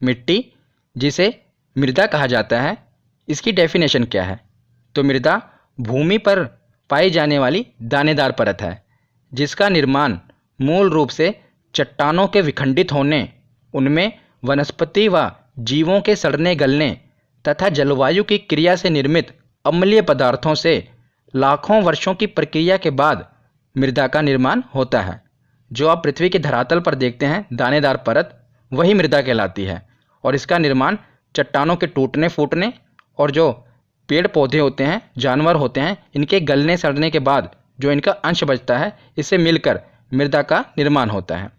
मिट्टी जिसे मृदा कहा जाता है, इसकी डेफिनेशन क्या है? तो मृदा भूमि पर पाई जाने वाली दानेदार परत है जिसका निर्माण मूल रूप से चट्टानों के विखंडित होने, उनमें वनस्पति व जीवों के सड़ने गलने तथा जलवायु की क्रिया से निर्मित अम्लीय पदार्थों से लाखों वर्षों की प्रक्रिया के बाद मृदा का निर्माण होता है। जो आप पृथ्वी के धरातल पर देखते हैं दानेदार परत, वही मृदा कहलाती है और इसका निर्माण चट्टानों के टूटने फूटने और जो पेड़ पौधे होते हैं, जानवर होते हैं, इनके गलने सड़ने के बाद जो इनका अंश बचता है, इससे मिलकर मृदा का निर्माण होता है।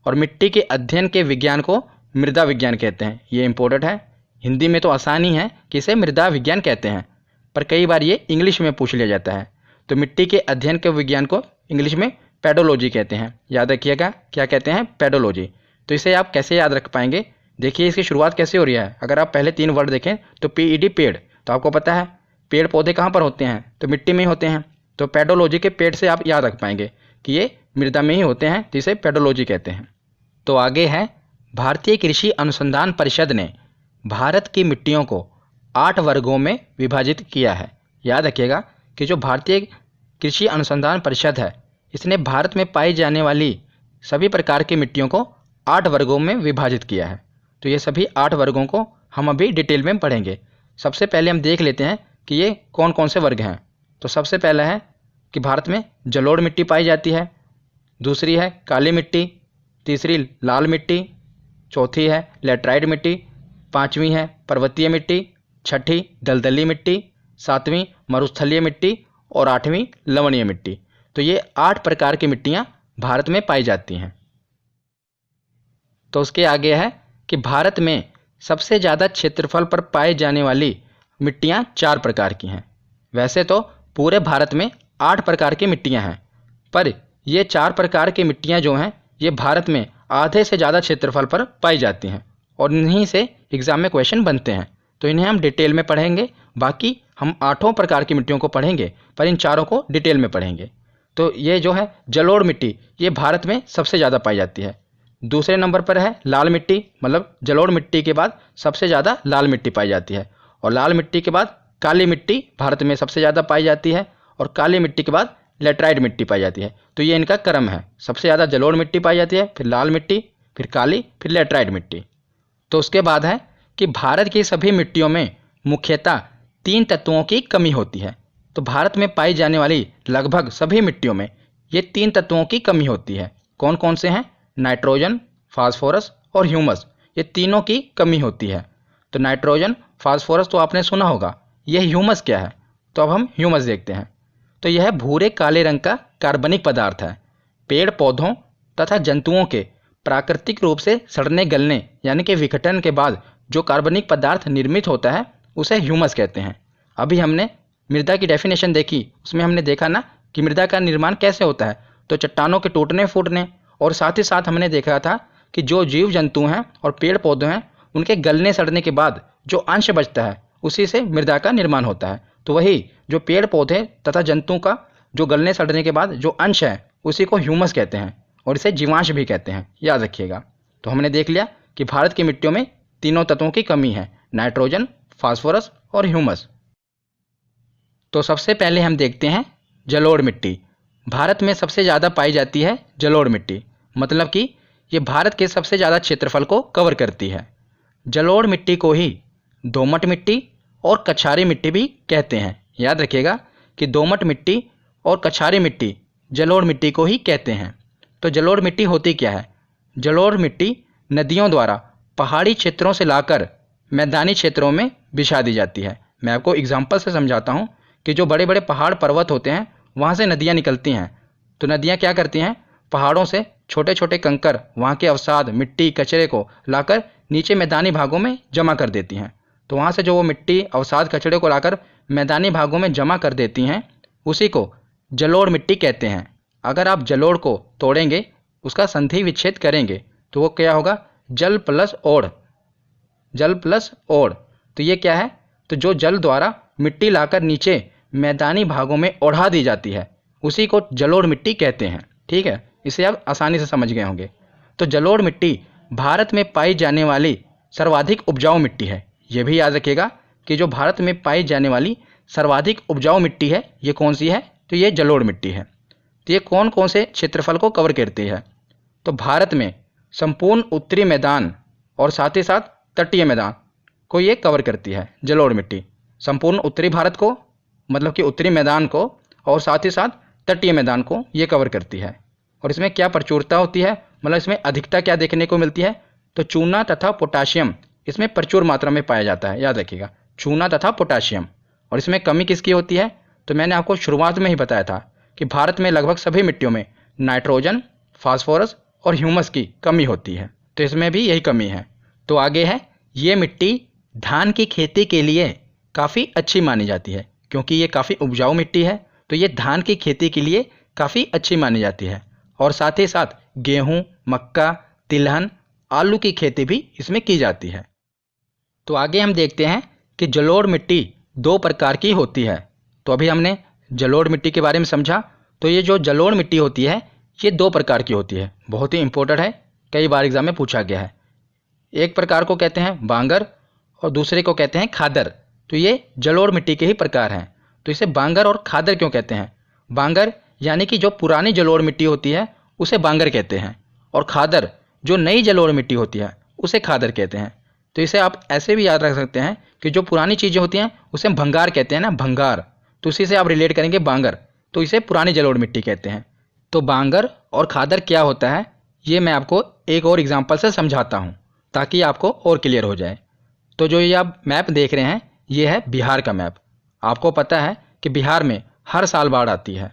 और मिट्टी के अध्ययन के विज्ञान को मृदा विज्ञान कहते हैं। ये इंपॉर्टेंट है। हिंदी में तो आसान ही है कि इसे मृदा विज्ञान कहते हैं, पर कई बार ये इंग्लिश में पूछ लिया जाता है। तो मिट्टी के अध्ययन के विज्ञान को इंग्लिश में पेडोलॉजी कहते हैं। याद रखिएगा, क्या कहते हैं? पेडोलॉजी। तो इसे आप कैसे याद रख पाएंगे? देखिए इसकी शुरुआत कैसे हो रही है। अगर आप पहले 3 वर्ड देखें तो PED पेड़, तो आपको पता है पेड़ पौधे कहाँ पर होते हैं? तो मिट्टी में ही होते हैं। तो पेडोलॉजी के पेड़ से आप याद रख पाएंगे कि ये मृदा में ही होते हैं, तो इसे पेडोलॉजी कहते हैं। तो आगे है, भारतीय कृषि अनुसंधान परिषद ने भारत की मिट्टियों को 8 वर्गों में विभाजित किया है। याद रखिएगा कि जो भारतीय कृषि अनुसंधान परिषद है, इसने भारत में पाई जाने वाली सभी प्रकार की मिट्टियों को 8 वर्गों में विभाजित किया है। तो ये सभी 8 वर्गों को हम अभी डिटेल में पढ़ेंगे। सबसे पहले हम देख लेते हैं कि ये कौन कौन से वर्ग हैं। तो सबसे पहला है कि भारत में जलोढ़ मिट्टी पाई जाती है, दूसरी है काली मिट्टी, तीसरी लाल मिट्टी, चौथी है लेटराइट मिट्टी, पांचवी है पर्वतीय मिट्टी, छठी दलदली मिट्टी, सातवीं मरुस्थलीय मिट्टी और आठवीं लवणीय मिट्टी। तो ये 8 प्रकार की मिट्टियाँ भारत में पाई जाती हैं। तो उसके आगे है कि भारत में सबसे ज़्यादा क्षेत्रफल पर पाई जाने वाली मिट्टियाँ 4 प्रकार की हैं। वैसे तो पूरे भारत में 8 प्रकार की मिट्टियाँ हैं, पर ये 4 प्रकार की मिट्टियाँ जो हैं, ये भारत में आधे से ज़्यादा क्षेत्रफल पर पाई जाती हैं और इन्हीं से एग्ज़ाम में क्वेश्चन बनते हैं। तो इन्हें हम डिटेल में पढ़ेंगे। बाकी हम 8 प्रकार की मिट्टियों को पढ़ेंगे, पर इन चारों को डिटेल में पढ़ेंगे। तो ये जो है जलोढ़ मिट्टी, ये भारत में सबसे ज़्यादा पाई जाती है। दूसरे नंबर पर है लाल मिट्टी, मतलब जलोढ़ मिट्टी के बाद सबसे ज़्यादा लाल मिट्टी पाई जाती है। और लाल मिट्टी के बाद काली मिट्टी भारत में सबसे ज़्यादा पाई जाती है और काली मिट्टी के बाद लेटराइट मिट्टी पाई जाती है। तो ये इनका क्रम है, सबसे ज़्यादा जलोढ़ मिट्टी पाई जाती है, फिर लाल मिट्टी, फिर काली, फिर लेटराइट मिट्टी। तो उसके बाद है कि भारत की सभी मिट्टियों में मुख्यतः 3 तत्वों की कमी होती है। तो भारत में पाई जाने वाली लगभग सभी मिट्टियों में ये 3 तत्वों की कमी होती है। कौन कौन से हैं? नाइट्रोजन, फास्फोरस और ह्यूमस, ये तीनों की कमी होती है। तो नाइट्रोजन, फास्फोरस तो आपने सुना होगा। यह ह्यूमस क्या है? तो अब हम ह्यूमस देखते हैं। तो यह भूरे काले रंग का कार्बनिक पदार्थ है। पेड़ पौधों तथा जंतुओं के प्राकृतिक रूप से सड़ने गलने यानी कि विघटन के बाद जो कार्बनिक पदार्थ निर्मित होता है, उसे ह्यूमस कहते हैं। अभी हमने मृदा की डेफिनेशन देखी, उसमें हमने देखा ना कि मृदा का निर्माण कैसे होता है। तो चट्टानों के टूटने फूटने और साथ ही साथ हमने देखा था कि जो जीव जंतु हैं और पेड़ पौधे हैं, उनके गलने सड़ने के बाद जो अंश बचता है, उसी से मृदा का निर्माण होता है। तो वही जो पेड़ पौधे तथा जंतु का जो गलने सड़ने के बाद जो अंश है, उसी को ह्यूमस कहते हैं और इसे जीवांश भी कहते हैं। याद रखिएगा। तो हमने देख लिया कि भारत की मिट्टियों में तीनों तत्वों की कमी है, नाइट्रोजन, फास्फोरस और ह्यूमस। तो सबसे पहले हम देखते हैं जलोढ़ मिट्टी। भारत में सबसे ज़्यादा पाई जाती है जलोढ़ मिट्टी, मतलब कि ये भारत के सबसे ज़्यादा क्षेत्रफल को कवर करती है। जलोढ़ मिट्टी को ही दोमट मिट्टी और कछारी मिट्टी भी कहते हैं। याद रखिएगा कि दोमट मिट्टी और कछारी मिट्टी जलोढ़ मिट्टी को ही कहते हैं। तो जलोढ़ मिट्टी होती क्या है? जलोढ़ मिट्टी नदियों द्वारा पहाड़ी क्षेत्रों से लाकर मैदानी क्षेत्रों में बिछा दी जाती है। मैं आपको एग्जाम्पल से समझाता हूँ कि जो बड़े बड़े पहाड़ पर्वत होते हैं, वहाँ से नदियाँ निकलती हैं। तो नदियाँ क्या करती हैं? पहाड़ों से छोटे छोटे कंकर, वहाँ के अवसाद, मिट्टी, कचरे को लाकर नीचे मैदानी भागों में जमा कर देती हैं। तो वहाँ से जो वो मिट्टी, अवसाद, कचरे को लाकर मैदानी भागों में जमा कर देती हैं, उसी को जलोढ़ मिट्टी कहते हैं। अगर आप जलोढ़ को तोड़ेंगे, उसका संधि विच्छेद करेंगे, तो वो क्या होगा? जल प्लस ओढ़, जल प्लस ओढ़। तो ये क्या है? तो जो जल द्वारा मिट्टी लाकर नीचे मैदानी भागों में ओढ़ा दी जाती है, उसी को जलोढ़ मिट्टी कहते हैं। ठीक है, इसे आप आसानी से समझ गए होंगे। तो जलोढ़ मिट्टी भारत में पाई जाने वाली सर्वाधिक उपजाऊ मिट्टी है। ये भी याद रखिएगा कि जो भारत में पाई जाने वाली सर्वाधिक उपजाऊ मिट्टी है ये कौन सी है, तो ये जलोढ़ मिट्टी है। तो ये कौन कौन से क्षेत्रफल को कवर करती है, तो भारत में संपूर्ण उत्तरी मैदान और साथ ही साथ तटीय मैदान को ये कवर करती है जलोढ़ मिट्टी। संपूर्ण उत्तरी भारत को मतलब कि उत्तरी मैदान को और साथ ही साथ तटीय मैदान को ये कवर करती है। और इसमें क्या प्रचुरता होती है, मतलब इसमें अधिकता क्या देखने को मिलती है, तो चूना तथा पोटाशियम इसमें प्रचुर मात्रा में पाया जाता है। याद रखिएगा, चूना तथा पोटाशियम। और इसमें कमी किसकी होती है, तो मैंने आपको शुरुआत में ही बताया था कि भारत में लगभग सभी मिट्टियों में नाइट्रोजन, फास्फोरस और ह्यूमस की कमी होती है, तो इसमें भी यही कमी है। तो आगे है, ये मिट्टी धान की खेती के लिए काफ़ी अच्छी मानी जाती है, क्योंकि ये काफ़ी उपजाऊ मिट्टी है तो ये धान की खेती के लिए काफ़ी अच्छी मानी जाती है। और साथ ही साथ गेहूँ, मक्का, तिलहन, आलू की खेती भी इसमें की जाती है। तो आगे हम देखते हैं कि जलोढ़ मिट्टी दो प्रकार की होती है। तो अभी हमने जलोढ़ मिट्टी के बारे में समझा। तो ये जो जलोढ़ मिट्टी होती है ये दो प्रकार की होती है, बहुत ही इंपॉर्टेंट है, कई बार एग्जाम में पूछा गया है। एक प्रकार को कहते हैं बांगर और दूसरे को कहते हैं खादर। तो ये जलोढ़ मिट्टी के ही प्रकार हैं। तो इसे बांगर और खादर क्यों कहते हैं, बांगर यानी कि जो पुरानी जलोढ़ मिट्टी होती है उसे बांगर कहते हैं, और खादर जो नई जलोढ़ मिट्टी होती है उसे खादर कहते हैं। तो इसे आप ऐसे भी याद रख सकते हैं कि जो पुरानी चीज़ें होती हैं उसे हम भंगार कहते हैं ना, भंगार, तो उसी से आप रिलेट करेंगे बांगर, तो इसे पुरानी जलोढ़ मिट्टी कहते हैं। तो बांगर और खादर क्या होता है ये मैं आपको एक और एग्जाम्पल से समझाता हूँ ताकि आपको और क्लियर हो जाए। तो जो ये आप मैप देख रहे हैं ये है बिहार का मैप। आपको पता है कि बिहार में हर साल बाढ़ आती है।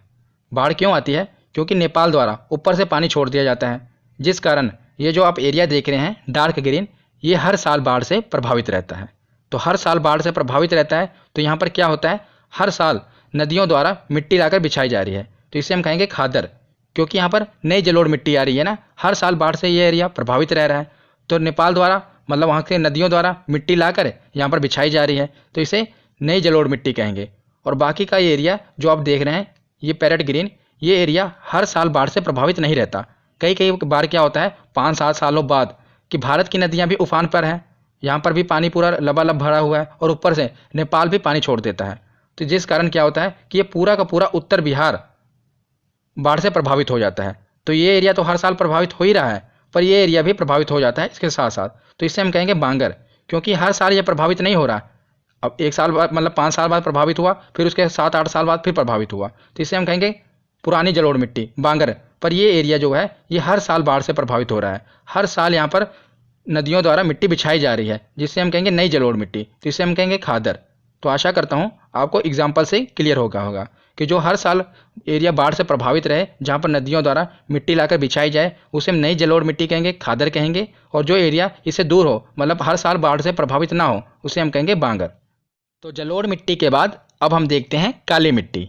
बाढ़ क्यों आती है, क्योंकि नेपाल द्वारा ऊपर से पानी छोड़ दिया जाता है, जिस कारण ये जो आप एरिया देख रहे हैं डार्क ग्रीन, ये हर साल बाढ़ से प्रभावित रहता है। तो हर साल बाढ़ से प्रभावित रहता है तो यहाँ पर क्या होता है, हर साल नदियों द्वारा मिट्टी लाकर बिछाई जा रही है, तो इसे हम कहेंगे खादर, क्योंकि यहाँ पर नई जलोढ़ मिट्टी आ रही है ना, हर साल बाढ़ से ये एरिया प्रभावित रह रहा है। तो नेपाल द्वारा मतलब वहाँ के नदियों द्वारा मिट्टी लाकर यहाँ पर बिछाई जा रही है, तो इसे नई जलोढ़ मिट्टी कहेंगे। और बाकी का ये एरिया जो आप देख रहे हैं ये पैरेट ग्रीन, ये एरिया हर साल बाढ़ से प्रभावित नहीं रहता। कई कई बार क्या होता है 5-7 सालों बाद कि भारत की नदियाँ भी उफान पर हैं, यहाँ पर भी पानी पूरा लबालब भरा हुआ है और ऊपर से नेपाल भी पानी छोड़ देता है, तो जिस कारण क्या होता है कि ये पूरा का पूरा उत्तर बिहार बाढ़ से प्रभावित हो जाता है। तो ये एरिया तो हर साल प्रभावित हो ही रहा है, पर ये एरिया भी प्रभावित हो जाता है इसके साथ साथ, तो इससे हम कहेंगे बांगर, क्योंकि हर साल ये प्रभावित नहीं हो रहा। अब एक साल बाद मतलब 5 साल बाद प्रभावित हुआ, फिर उसके 7-8 साल बाद फिर प्रभावित हुआ, तो इसे हम कहेंगे पुरानी जलोढ़ मिट्टी बांगर। पर ये एरिया जो है ये हर साल बाढ़ से प्रभावित हो रहा है, हर साल यहाँ पर नदियों द्वारा मिट्टी बिछाई जा रही है, जिससे हम कहेंगे नई जलोढ़ मिट्टी, तो इसे हम कहेंगे खादर। तो आशा करता हूँ आपको एग्जाम्पल से क्लियर होगा कि जो हर साल एरिया बाढ़ से प्रभावित रहे, जहाँ पर नदियों द्वारा मिट्टी लाकर बिछाई जाए, उसे हम नई जलोढ़ मिट्टी कहेंगे, खादर कहेंगे। और जो एरिया इससे दूर हो मतलब हर साल बाढ़ से प्रभावित ना हो, उसे हम कहेंगे बांगर। तो जलोढ़ मिट्टी के बाद अब हम देखते हैं काली मिट्टी।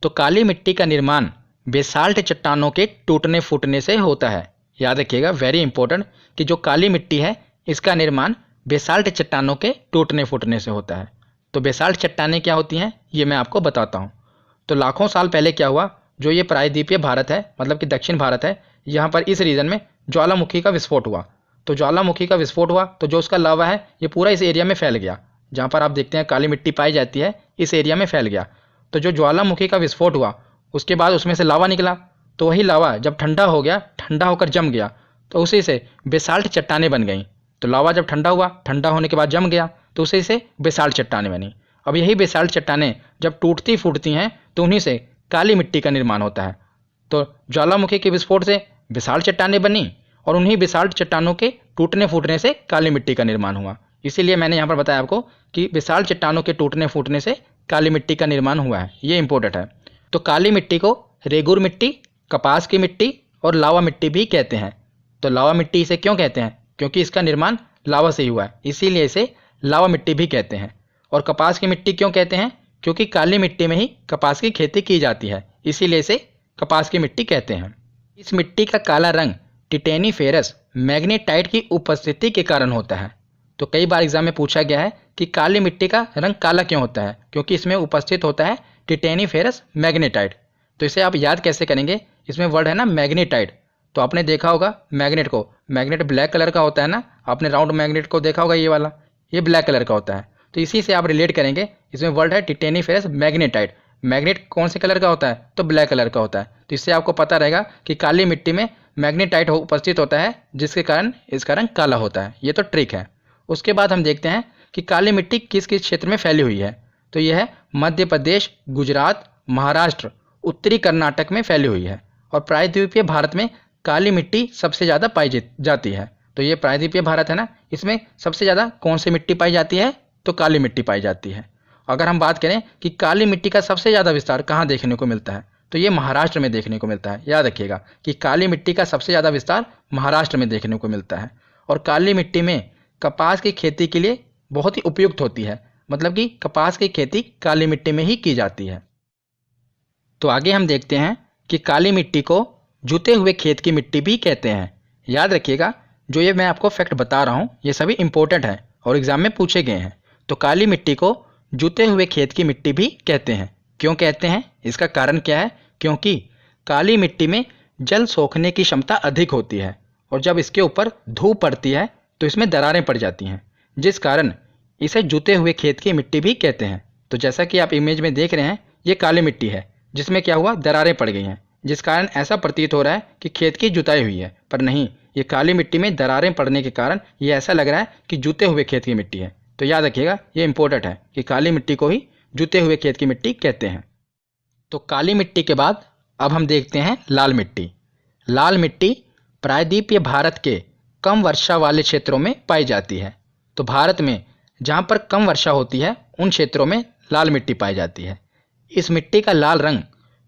तो काली मिट्टी का निर्माण बेसाल्ट चट्टानों के टूटने फूटने से होता है। याद रखिएगा, वेरी इंपॉर्टेंट, कि जो काली मिट्टी है इसका निर्माण बेसाल्ट चट्टानों के टूटने फूटने से होता है। तो बेसाल्ट चट्टानें क्या होती हैं ये मैं आपको बताता हूँ। तो लाखों साल पहले क्या हुआ, जो ये प्रायद्वीपीय भारत है मतलब कि दक्षिण भारत है, यहाँ पर इस रीजन में ज्वालामुखी का विस्फोट हुआ। तो ज्वालामुखी का विस्फोट हुआ तो जो उसका लावा है ये पूरा इस एरिया में फैल गया, जहाँ पर आप देखते हैं काली मिट्टी पाई जाती है इस एरिया में फैल गया। तो जो ज्वालामुखी का विस्फोट हुआ उसके बाद उसमें से लावा निकला, तो वही लावा जब ठंडा हो गया, ठंडा होकर जम गया, तो उसी से बेसाल्ट चट्टानें बन गई। तो लावा जब ठंडा हुआ, ठंडा होने के बाद जम गया, तो उसी से बेसाल्ट चट्टानें बनी। अब यही बेसाल्ट चट्टानें जब टूटती फूटती हैं तो उन्हीं से काली मिट्टी का निर्माण होता है। तो ज्वालामुखी के विस्फोट से बेसाल्ट चट्टानें बनी और उन्हीं बेसाल्ट चट्टानों के टूटने फूटने से काली मिट्टी का निर्माण हुआ। इसीलिए मैंने यहाँ पर बताया आपको कि बेसाल्ट चट्टानों के टूटने फूटने से काली मिट्टी का निर्माण हुआ है, ये इंपॉर्टेंट है। तो काली मिट्टी को रेगुर मिट्टी, कपास की मिट्टी और लावा मिट्टी भी कहते हैं। तो लावा मिट्टी इसे क्यों कहते हैं, क्योंकि इसका निर्माण लावा से ही हुआ है, इसीलिए इसे लावा मिट्टी भी कहते हैं। और कपास की मिट्टी क्यों कहते हैं, क्योंकि काली मिट्टी में ही कपास की खेती की जाती है, इसीलिए इसे कपास की मिट्टी कहते हैं। इस मिट्टी का काला रंग टिटेनीफेरस मैग्नेटाइट की उपस्थिति के कारण होता है। तो कई बार एग्जाम में पूछा गया है कि काली मिट्टी का रंग काला क्यों होता है, क्योंकि इसमें उपस्थित होता है टिटेनीफेरस मैग्नेटाइट। तो इसे आप याद कैसे करेंगे, इसमें वर्ड है ना मैग्नेटाइट, तो आपने देखा होगा मैग्नेट को, मैग्नेट ब्लैक कलर का होता है ना, आपने राउंड मैग्नेट को देखा होगा, ये वाला, ये ब्लैक कलर का होता है। तो इसी से आप रिलेट करेंगे, इसमें वर्ड है टिटेनिफेरस मैग्नेटाइट। मैग्नेट कौन से कलर का होता है? तो ब्लैक कलर का होता है। तो इससे आपको पता रहेगा कि काली मिट्टी में मैग्नेटाइट उपस्थित होता है, जिसके कारण इसका रंग काला होता है। ये तो ट्रिक है। उसके बाद हम देखते हैं कि काली मिट्टी किस किस क्षेत्र में फैली हुई है। तो यह है मध्य प्रदेश, गुजरात, महाराष्ट्र, उत्तरी कर्नाटक में फैली हुई है। और प्रायद्वीपीय भारत में काली मिट्टी सबसे ज़्यादा पाई जाती है। तो ये प्रायद्वीपीय भारत है ना, इसमें सबसे ज़्यादा कौन सी मिट्टी पाई जाती है? तो काली मिट्टी पाई जाती है। अगर हम बात करें कि काली मिट्टी का सबसे ज़्यादा विस्तार कहाँ देखने को मिलता है, तो ये महाराष्ट्र में देखने को मिलता है। याद रखिएगा कि काली मिट्टी का सबसे ज़्यादा विस्तार महाराष्ट्र में देखने को मिलता है। और काली मिट्टी में कपास की खेती के लिए बहुत ही उपयुक्त होती है, मतलब कि कपास की खेती काली मिट्टी में ही की जाती है। तो आगे हम देखते हैं कि काली मिट्टी को जुते हुए खेत की मिट्टी भी कहते हैं। याद रखिएगा, जो ये मैं आपको फैक्ट बता रहा हूँ ये सभी इंपॉर्टेंट हैं और एग्जाम में पूछे गए हैं। तो काली मिट्टी को जुते हुए खेत की मिट्टी भी कहते हैं। क्यों कहते हैं? इसका कारण क्या है? क्योंकि काली मिट्टी में जल सोखने की क्षमता अधिक होती है और जब इसके ऊपर धूप पड़ती है तो इसमें दरारें पड़ जाती हैं, जिस कारण इसे जुते हुए खेत की मिट्टी भी कहते हैं। तो जैसा कि आप इमेज में देख रहे हैं, ये काली मिट्टी है जिसमें क्या हुआ, दरारें पड़ गई हैं, जिस कारण ऐसा प्रतीत हो रहा है कि खेत की जुताई हुई है, पर नहीं, ये काली मिट्टी में दरारें पड़ने के कारण ये ऐसा लग रहा है कि जुते हुए खेत की मिट्टी है। तो याद रखिएगा, ये इंपॉर्टेंट है कि काली मिट्टी को ही जुते हुए खेत की मिट्टी कहते हैं। तो काली मिट्टी के बाद अब हम देखते हैं लाल मिट्टी। लाल मिट्टी प्रायद्वीपीय भारत के कम वर्षा वाले क्षेत्रों में पाई जाती है। तो भारत में जहाँ पर कम वर्षा होती है उन क्षेत्रों में लाल मिट्टी पाई जाती है। इस मिट्टी का लाल रंग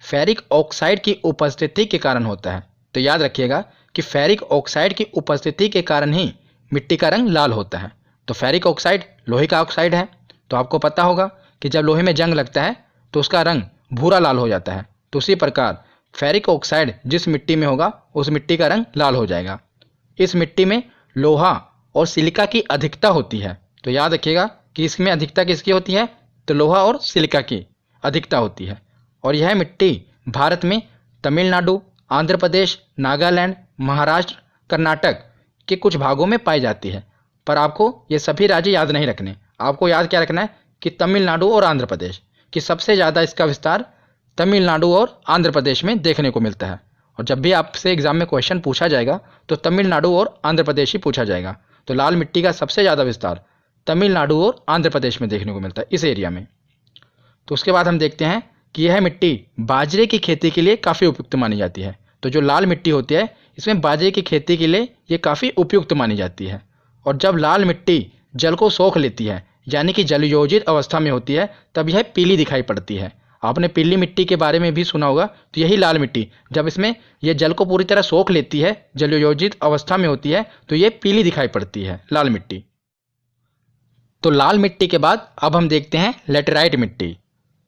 फेरिक ऑक्साइड की उपस्थिति के कारण होता है। तो याद रखिएगा कि फेरिक ऑक्साइड की उपस्थिति के कारण ही मिट्टी का रंग लाल होता है। तो फेरिक ऑक्साइड लोहे का ऑक्साइड है, तो आपको पता होगा कि जब लोहे में जंग लगता है तो उसका रंग भूरा लाल हो जाता है। तो उसी प्रकार फेरिक ऑक्साइड जिस मिट्टी में होगा उस मिट्टी का रंग लाल हो जाएगा। इस मिट्टी में लोहा और सिलिका की अधिकता होती है। तो याद रखिएगा कि इसमें अधिकता किसकी होती है? तो लोहा और सिलिका की अधिकता होती है। और यह मिट्टी भारत में तमिलनाडु, आंध्र प्रदेश, नागालैंड, महाराष्ट्र, कर्नाटक के कुछ भागों में पाई जाती है। पर आपको ये सभी राज्य याद नहीं रखने, आपको याद क्या रखना है कि तमिलनाडु और आंध्र प्रदेश कि सबसे ज़्यादा इसका विस्तार तमिलनाडु और आंध्र प्रदेश में देखने को मिलता है। और जब भी आपसे एग्जाम में क्वेश्चन पूछा जाएगा तो तमिलनाडु और आंध्र प्रदेश ही पूछा जाएगा। तो लाल मिट्टी का सबसे ज़्यादा विस्तार तमिलनाडु और आंध्र प्रदेश में देखने को मिलता है, इस एरिया में। तो उसके बाद हम देखते हैं कि यह मिट्टी बाजरे की खेती के लिए काफ़ी उपयुक्त मानी जाती है। तो जो लाल मिट्टी होती है इसमें बाजरे की खेती के लिए ये काफ़ी उपयुक्त मानी जाती है। और जब लाल मिट्टी जल को सोख लेती है, यानी कि जलयोजित अवस्था में होती है, तब यह पीली दिखाई पड़ती है। आपने पीली मिट्टी के बारे में भी सुना होगा। तो यही लाल मिट्टी जब इसमें यह जल को पूरी तरह सोख लेती है, जलयोजित अवस्था में होती है, तो ये पीली दिखाई पड़ती है लाल मिट्टी। तो लाल मिट्टी के बाद अब हम देखते हैं लेटेराइट मिट्टी।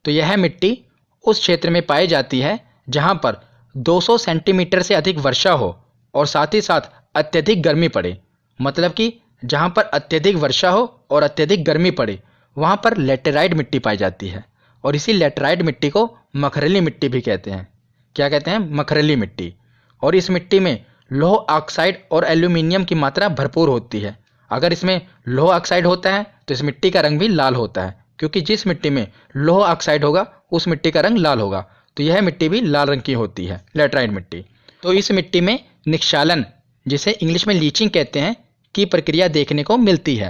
तो यह मिट्टी उस क्षेत्र में पाई जाती है जहाँ पर 200 सेंटीमीटर से अधिक वर्षा हो और साथ ही साथ अत्यधिक गर्मी पड़े। मतलब कि जहाँ पर अत्यधिक वर्षा हो और अत्यधिक गर्मी पड़े वहाँ पर लेटेराइट मिट्टी पाई जाती है। और इसी लेटेराइट मिट्टी को मखरेली मिट्टी भी कहते हैं। क्या कहते हैं? मखरेली मिट्टी। और इस मिट्टी में लौह ऑक्साइड और एल्यूमिनियम की मात्रा भरपूर होती है। अगर इसमें लौह ऑक्साइड होता है तो इस मिट्टी का रंग भी लाल होता है, क्योंकि जिस मिट्टी में लौह ऑक्साइड होगा उस मिट्टी का रंग लाल होगा। तो यह मिट्टी भी लाल रंग की होती है, लेटेराइट मिट्टी। तो इस मिट्टी में निक्षालन, जिसे इंग्लिश में लीचिंग कहते हैं, की प्रक्रिया देखने को मिलती है।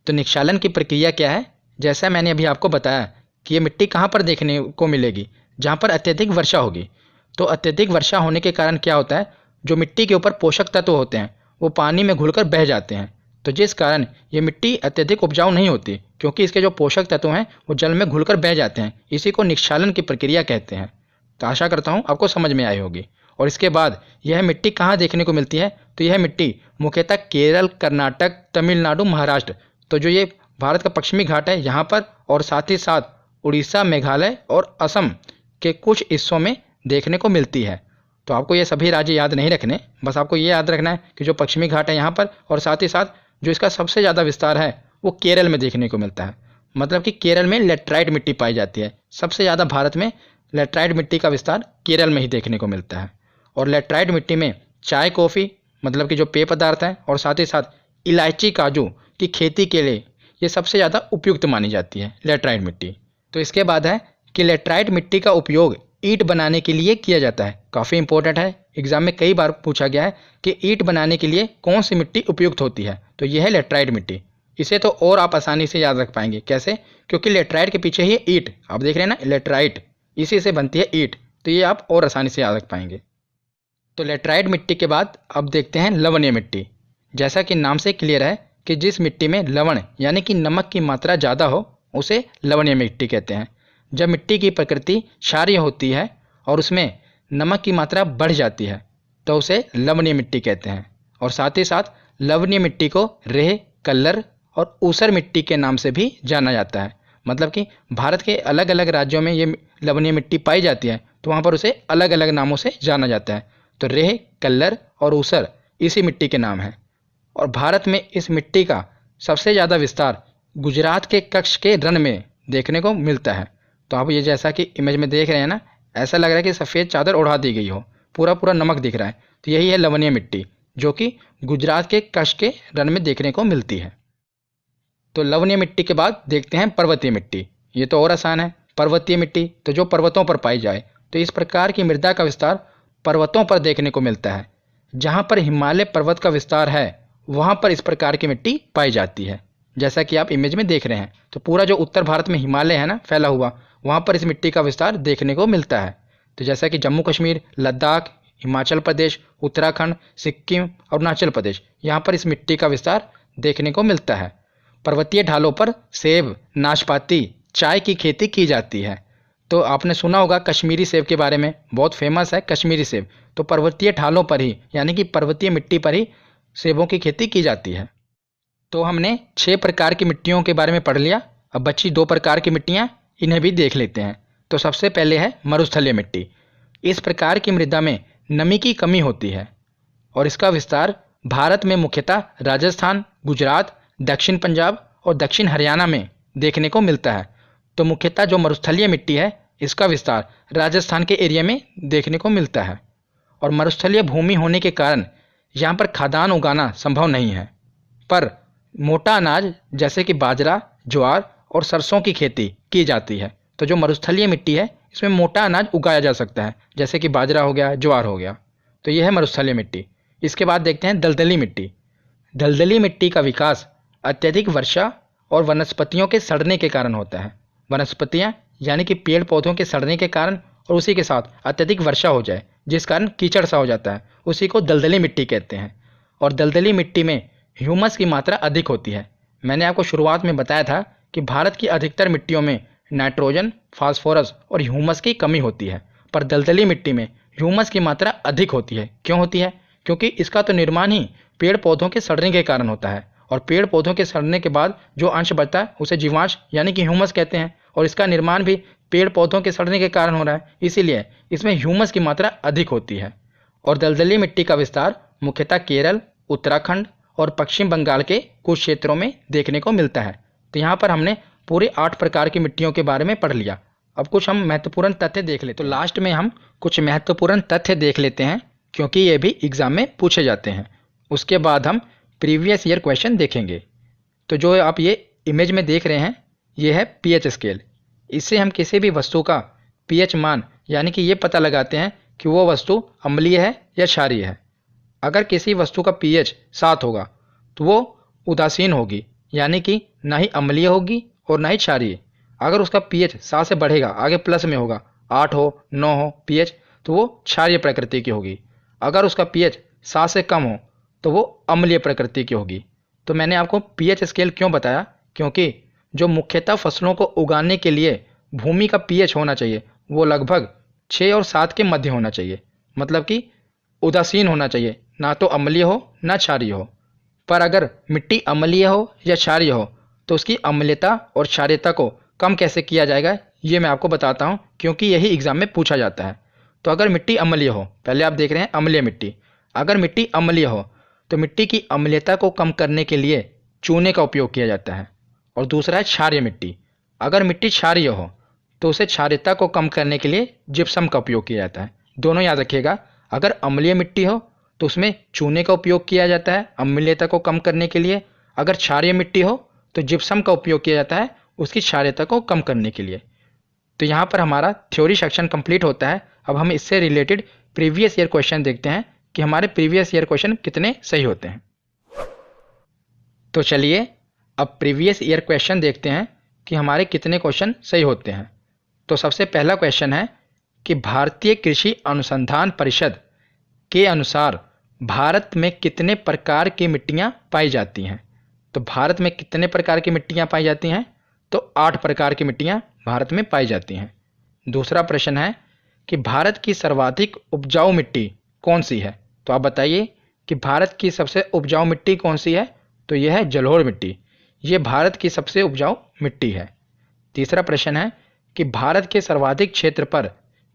तो निक्षालन की प्रक्रिया क्या है? जैसा मैंने अभी आपको बताया कि ये मिट्टी कहाँ पर देखने को मिलेगी, जहाँ पर अत्यधिक वर्षा होगी। तो अत्यधिक वर्षा होने के कारण क्या होता है, जो मिट्टी के ऊपर पोषक तत्व होते हैं वो पानी में घुलकर बह जाते हैं। तो जिस कारण ये मिट्टी अत्यधिक उपजाऊ नहीं होती, क्योंकि इसके जो पोषक तत्व हैं वो जल में घुलकर बह जाते हैं। इसी को निक्षालन की प्रक्रिया कहते हैं। तो आशा करता हूँ आपको समझ में आई होगी। और इसके बाद यह मिट्टी कहाँ देखने को मिलती है? तो यह मिट्टी मुख्यतः केरल, कर्नाटक, तमिलनाडु, महाराष्ट्र, तो जो ये भारत का पश्चिमी घाट है यहाँ पर, और साथ ही साथ उड़ीसा, मेघालय और असम के कुछ हिस्सों में देखने को मिलती है। तो आपको ये सभी राज्य याद नहीं रखने, बस आपको ये याद रखना है कि जो पश्चिमी घाट है यहाँ पर, और साथ ही साथ जो इसका सबसे ज़्यादा विस्तार है वो केरल में देखने को मिलता है। मतलब कि केरल में लेटराइट मिट्टी पाई जाती है। सबसे ज़्यादा भारत में लेटराइट मिट्टी का विस्तार केरल में ही देखने को मिलता है। और लेटराइट मिट्टी में चाय कॉफ़ी मतलब कि जो पेय पदार्थ हैं, और साथ ही साथ इलायची काजू की खेती के लिए ये सबसे ज़्यादा उपयुक्त मानी जाती है लेटराइट मिट्टी। तो इसके बाद है कि लेटराइट मिट्टी का उपयोग ईंट बनाने के लिए किया जाता है। काफ़ी इंपॉर्टेंट है, एग्जाम में कई बार पूछा गया है कि ईंट बनाने के लिए कौन सी मिट्टी उपयुक्त होती है, तो यह है लेटराइट मिट्टी। इसे तो और आप आसानी से याद रख पाएंगे। कैसे? क्योंकि लेटराइट के पीछे ही ईंट, आप देख रहे हैं ना, लेटराइट, इसी से बनती है ईंट, तो ये आप और आसानी से याद रख पाएंगे। तो लेटराइट मिट्टी के बाद अब देखते हैं लवणीय मिट्टी। जैसा कि नाम से क्लियर है कि जिस मिट्टी में लवण यानी कि नमक की मात्रा ज़्यादा हो उसे लवणीय मिट्टी कहते हैं। जब मिट्टी की प्रकृति क्षारीय होती है और उसमें नमक की मात्रा बढ़ जाती है तो उसे लवणीय मिट्टी कहते हैं। और साथ ही साथ लवणीय मिट्टी को रेह, कल्लर और ऊसर मिट्टी के नाम से भी जाना जाता है। मतलब कि भारत के अलग अलग राज्यों में ये लवणीय मिट्टी पाई जाती है, तो वहाँ पर उसे अलग अलग नामों से जाना जाता है। तो रेह, कल्लर और ऊसर इसी मिट्टी के नाम हैं। और भारत में इस मिट्टी का सबसे ज़्यादा विस्तार गुजरात के कच्छ के रण में देखने को मिलता है। तो आप ये जैसा कि इमेज में देख रहे हैं ना, ऐसा लग रहा है कि सफ़ेद चादर ओढ़ा दी गई हो, पूरा पूरा नमक दिख रहा है। तो यही है लवणीय मिट्टी, जो कि गुजरात के कच्छ के रण में देखने को मिलती है। तो लवणीय मिट्टी के बाद देखते हैं पर्वतीय मिट्टी। ये तो और आसान है। पर्वतीय मिट्टी तो जो पर्वतों पर पाई जाए, तो इस प्रकार की मृदा का विस्तार पर्वतों पर देखने को मिलता है। जहाँ पर हिमालय पर्वत का विस्तार है वहाँ पर इस प्रकार की मिट्टी पाई जाती है, जैसा कि आप इमेज में देख रहे हैं। तो पूरा जो उत्तर भारत में हिमालय है ना फैला हुआ, वहाँ पर इस मिट्टी का विस्तार देखने को मिलता है। तो जैसा कि जम्मू कश्मीर, लद्दाख, हिमाचल प्रदेश, उत्तराखंड, सिक्किम, अरुणाचल प्रदेश, यहाँ पर इस मिट्टी का विस्तार देखने को मिलता है। पर्वतीय ढालों पर सेब, नाशपाती, चाय की खेती की जाती है। तो आपने सुना होगा कश्मीरी सेब के बारे में, बहुत फेमस है कश्मीरी सेब। तो पर्वतीय ढालों पर ही यानी कि पर्वतीय मिट्टी पर ही सेबों की खेती की जाती है। तो हमने 6 प्रकार की मिट्टियों के बारे में पढ़ लिया। अब बची 2 प्रकार की मिट्टियाँ, इन्हें भी देख लेते हैं। तो सबसे पहले है मरुस्थलीय मिट्टी। इस प्रकार की मृदा में नमी की कमी होती है और इसका विस्तार भारत में मुख्यतः राजस्थान, गुजरात, दक्षिण पंजाब और दक्षिण हरियाणा में देखने को मिलता है। तो मुख्यतः जो मरुस्थलीय मिट्टी है इसका विस्तार राजस्थान के एरिया में देखने को मिलता है। और मरुस्थलीय भूमि होने के कारण यहाँ पर खाद्यान्न उगाना संभव नहीं है, पर मोटा अनाज जैसे कि बाजरा, ज्वार और सरसों की खेती की जाती है। तो जो मरुस्थलीय मिट्टी है इसमें मोटा अनाज उगाया जा सकता है, जैसे कि बाजरा हो गया, ज्वार हो गया। तो यह है मरुस्थलीय मिट्टी। इसके बाद देखते हैं दलदली मिट्टी। दलदली मिट्टी का विकास अत्यधिक वर्षा और वनस्पतियों के सड़ने के कारण होता है। वनस्पतियाँ यानी कि पेड़ पौधों के सड़ने के कारण और उसी के साथ अत्यधिक वर्षा हो जाए जिस कारण कीचड़ सा हो जाता है, उसी को दलदली मिट्टी कहते हैं। और दलदली मिट्टी में ह्यूमस की मात्रा अधिक होती है। मैंने आपको शुरुआत में बताया था कि भारत की अधिकतर मिट्टियों में नाइट्रोजन, फास्फोरस और ह्यूमस की कमी होती है, पर दलदली मिट्टी में ह्यूमस की मात्रा अधिक होती है। क्यों होती है? क्योंकि इसका तो निर्माण ही पेड़ पौधों के सड़ने के कारण होता है, और पेड़ पौधों के सड़ने के बाद जो अंश बचता है उसे जीवांश यानी कि ह्यूमस कहते हैं। और इसका निर्माण भी पेड़ पौधों के सड़ने के कारण हो रहा है, इसीलिए इसमें ह्यूमस की मात्रा अधिक होती है। और दलदली मिट्टी का विस्तार मुख्यतः केरल, उत्तराखंड और पश्चिम बंगाल के कुछ क्षेत्रों में देखने को मिलता है। तो यहाँ पर हमने पूरे 8 प्रकार की मिट्टियों के बारे में पढ़ लिया। अब कुछ हम महत्वपूर्ण तथ्य देख लेते हैं। तो लास्ट में हम कुछ महत्वपूर्ण तथ्य देख लेते हैं, क्योंकि ये भी एग्जाम में पूछे जाते हैं। उसके बाद हम प्रीवियस ईयर क्वेश्चन देखेंगे। तो जो आप ये इमेज में देख रहे हैं, ये है पीएच स्केल। इससे हम किसी भी वस्तु का पीएच मान यानी कि ये पता लगाते हैं कि वो वस्तु अम्लीय है या क्षारीय है। अगर किसी वस्तु का पीएच 7 होगा तो वो उदासीन होगी, यानी कि ना ही अम्लीय होगी और ना ही क्षारीय। अगर उसका पीएच 7 से बढ़ेगा, आगे प्लस में होगा, 8 हो, 9 हो पीएच, तो वो क्षारीय प्रकृति की होगी। अगर उसका पीएच 7 से कम हो तो वो अम्लीय प्रकृति की होगी। तो मैंने आपको पीएच स्केल क्यों बताया? क्योंकि जो मुख्यतः फसलों को उगाने के लिए भूमि का पीएच होना चाहिए वो लगभग 6 और 7 के मध्य होना चाहिए। मतलब कि उदासीन होना चाहिए, ना तो अम्लीय हो ना क्षारीय हो। पर अगर मिट्टी अम्लीय हो या क्षारीय हो तो उसकी अम्लीयता और क्षारीयता को कम कैसे किया जाएगा ये मैं आपको बताता हूँ, क्योंकि यही एग्जाम में पूछा जाता है। तो अगर मिट्टी अम्लीय हो, पहले आप देख रहे हैं अम्लीय मिट्टी, अगर मिट्टी अम्लीय हो तो मिट्टी की अम्लीयता को कम करने के लिए चूने का उपयोग किया जाता है। और दूसरा है क्षारीय मिट्टी। अगर मिट्टी क्षारीय हो तो उसे क्षारीयता को कम करने के लिए जिप्सम का उपयोग किया जाता है। दोनों याद रखिएगा, अगर अम्लीय मिट्टी हो तो उसमें चूने का उपयोग किया जाता है अम्लीयता को कम करने के लिए। अगर क्षारीय मिट्टी हो तो जिप्सम का उपयोग किया जाता है उसकी क्षारीयता को कम करने के लिए। तो यहाँ पर हमारा थ्योरी सेक्शन कंप्लीट होता है। अब हम इससे रिलेटेड प्रीवियस ईयर क्वेश्चन देखते हैं कि हमारे प्रीवियस ईयर क्वेश्चन कितने सही होते हैं। तो चलिए अब प्रीवियस ईयर क्वेश्चन देखते हैं कि हमारे कितने क्वेश्चन सही होते हैं। तो सबसे पहला क्वेश्चन है कि भारतीय कृषि अनुसंधान परिषद के अनुसार भारत में कितने प्रकार की मिट्टियाँ पाई जाती हैं। तो भारत में कितने प्रकार की मिट्टियाँ पाई जाती हैं? तो 8 प्रकार की मिट्टियाँ भारत में पाई जाती हैं। दूसरा प्रश्न है कि भारत की सर्वाधिक उपजाऊ मिट्टी कौन सी है। तो आप बताइए कि भारत की सबसे उपजाऊ मिट्टी कौन सी है। तो यह है जलोढ़ मिट्टी, ये भारत की सबसे उपजाऊ मिट्टी है। तीसरा प्रश्न है कि भारत के सर्वाधिक क्षेत्र पर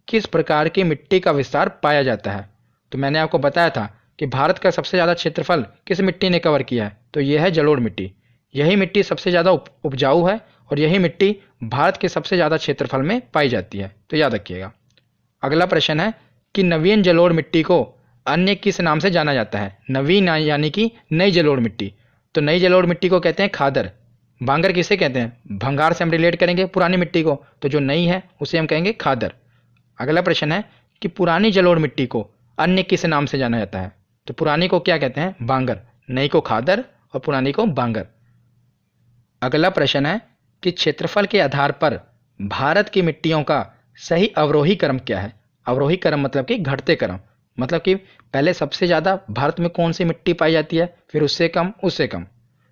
किस प्रकार की मिट्टी का विस्तार पाया जाता है। तो मैंने आपको बताया था कि भारत का सबसे ज़्यादा क्षेत्रफल किस मिट्टी ने कवर किया है। तो यह है जलोढ़ मिट्टी, यही मिट्टी सबसे ज़्यादा उपजाऊ है और यही मिट्टी भारत के सबसे ज़्यादा क्षेत्रफल में पाई जाती है। तो याद रखिएगा। अगला प्रश्न है कि नवीन जलोढ़ मिट्टी को अन्य किस नाम से जाना जाता है। नवीन यानी कि नई जलोढ़ मिट्टी। तो नई जलोढ़ मिट्टी को कहते हैं खादर। बांगर किसे कहते हैं? भंगार से हम रिलेट करेंगे पुरानी मिट्टी को, तो जो नई है उसे हम कहेंगे खादर। अगला प्रश्न है कि पुरानी जलोढ़ मिट्टी को अन्य किस नाम से जाना जाता है। तो पुरानी को क्या कहते हैं? बांगर। नई को खादर और पुरानी को बांगर। अगला प्रश्न है कि क्षेत्रफल के आधार पर भारत की मिट्टियों का सही अवरोही क्रम क्या है। अवरोही क्रम मतलब कि घटते क्रम, मतलब कि पहले सबसे ज़्यादा भारत में कौन सी मिट्टी पाई जाती है, फिर उससे कम, उससे कम।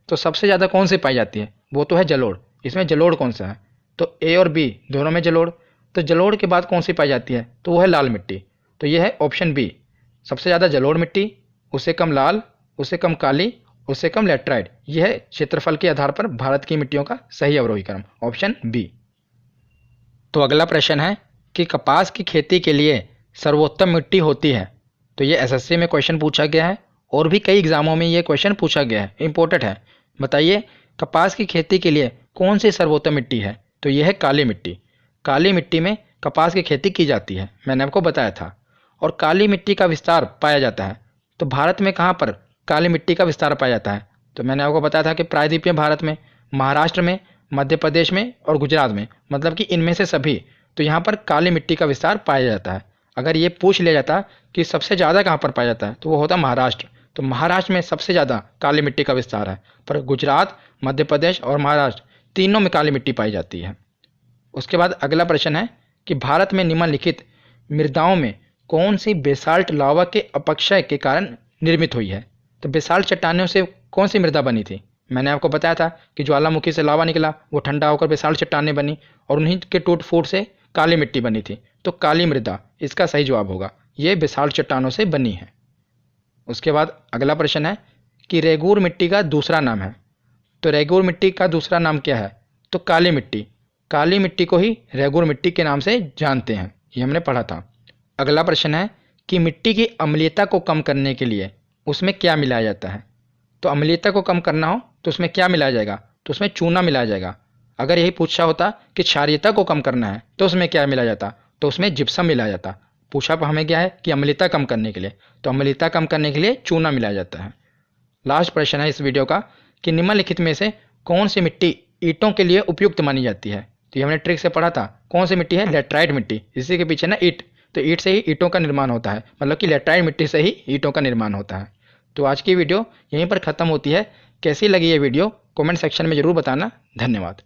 तो सबसे ज़्यादा कौन सी पाई जाती है? वो तो है जलोढ़। इसमें जलोढ़ कौन सा है? तो ए और बी दोनों में जलोढ़। तो जलोढ़ के बाद कौन सी पाई जाती है? तो वो है लाल मिट्टी। तो यह है ऑप्शन बी, सबसे ज़्यादा जलोढ़ मिट्टी, उससे कम लाल, उससे कम काली, उससे कम लेटराइट। यह है क्षेत्रफल के आधार पर भारत की मिट्टियों का सही अवरोही क्रम, ऑप्शन बी। तो अगला प्रश्न है कि कपास की खेती के लिए सर्वोत्तम मिट्टी होती है। तो ये एसएससी में क्वेश्चन पूछा गया है और भी कई एग्जामों में ये क्वेश्चन पूछा गया है, इंपॉर्टेंट है। बताइए कपास की खेती के लिए कौन सी सर्वोत्तम मिट्टी है। तो यह है काली मिट्टी। काली मिट्टी में कपास की खेती की जाती है, मैंने आपको बताया था। और काली मिट्टी का विस्तार पाया जाता है। तो भारत में कहाँ पर काली मिट्टी का विस्तार पाया जाता है? तो मैंने आपको बताया था कि प्रायद्वीपीय भारत में, महाराष्ट्र में, मध्य प्रदेश में और गुजरात में, मतलब कि इनमें से सभी। तो यहाँ पर काली मिट्टी का विस्तार पाया जाता है। अगर ये पूछ लिया जाता कि सबसे ज़्यादा कहाँ पर पाया जाता है, तो वो होता महाराष्ट्र। तो महाराष्ट्र में सबसे ज़्यादा काली मिट्टी का विस्तार है, पर गुजरात, मध्य प्रदेश और महाराष्ट्र तीनों में काली मिट्टी पाई जाती है। उसके बाद अगला प्रश्न है कि भारत में निम्नलिखित मृदाओं में कौन सी बेसाल्ट लावा के अपक्षय के कारण निर्मित हुई है। तो बेसाल्ट चट्टानों से कौन सी मृदा बनी थी? मैंने आपको बताया था कि ज्वालामुखी से लावा निकला, वो ठंडा होकर बेसाल्ट चट्टानें बनी और उन्हीं के टूट फूट से काली मिट्टी बनी थी। तो काली मृदा इसका सही जवाब होगा, ये बेसाल्ट चट्टानों से बनी है। उसके बाद अगला प्रश्न है कि रेगूर मिट्टी का दूसरा नाम है। तो रेगूर मिट्टी का दूसरा नाम क्या है? तो काली मिट्टी। काली मिट्टी को ही रेगूर मिट्टी के नाम से जानते हैं, ये हमने पढ़ा था। अगला प्रश्न है कि मिट्टी की अम्लीयता को कम करने के लिए उसमें क्या मिलाया जाता है। तो अम्लीयता को कम करना हो तो उसमें क्या मिलाया जाएगा? तो उसमें चूना मिलाया जाएगा। अगर यही पूछा होता कि क्षारीयता को कम करना है तो उसमें क्या मिलाया जाता? तो उसमें जिप्सम मिलाया जाता। पूछा हमें क्या है कि अम्लीयता कम करने के लिए, तो अम्लीयता कम करने के लिए चूना मिलाया जाता है। लास्ट प्रश्न है इस वीडियो का कि निम्नलिखित में से कौन सी मिट्टी ईंटों के लिए उपयुक्त मानी जाती है। तो ये हमने ट्रिक से पढ़ा था, कौन सी मिट्टी है? लेटराइट मिट्टी। इसी के पीछे ना ईंट, तो ईंट से ही ईंटों का निर्माण होता है, मतलब कि लेटराइट मिट्टी से ही ईंटों का निर्माण होता है। तो आज की वीडियो यहीं पर ख़त्म होती है। कैसी लगी ये वीडियो कमेंट सेक्शन में ज़रूर बताना। धन्यवाद।